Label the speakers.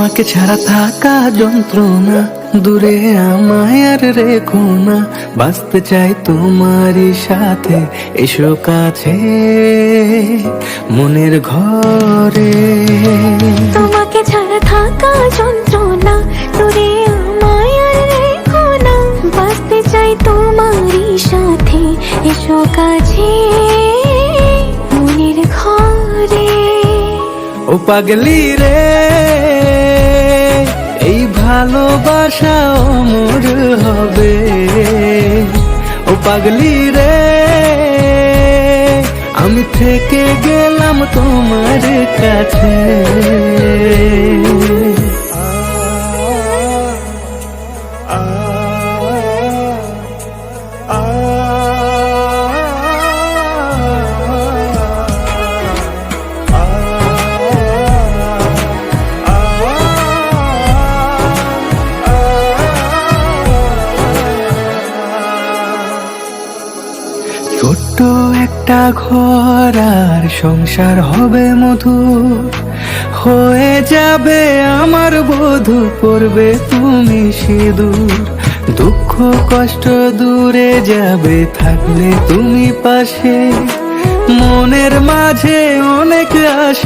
Speaker 1: তোমাকে ছাড়া থাকা যন্ত্রণা, দূরে আমায় আর রেখো না। বাঁচতে চাই তোমারই সাথে, এসো কাছে মনের ঘরে।
Speaker 2: তোমাকে ছাড়া থাকা যন্ত্রণা, দূরে আমায় আর রেখো না। বাঁচতে চাই তোমারই সাথে, এসো কাছে মনের ঘরে।
Speaker 1: ও পাগলি রে, এই ভালোবাসা অমর হবে। ও পাগলি রে, আমি থেকে গেলাম তোমার কাছে। ছোট্ট একটা ঘর আর সংসার হবে মধুর, হয়ে যাবে আমার বধূ, পড়বে তুমি সিঁদুর। দুঃখ কষ্ট দূরে যাবে থাকলে তুমি পাশে, মনের মাঝে অনেক আশা।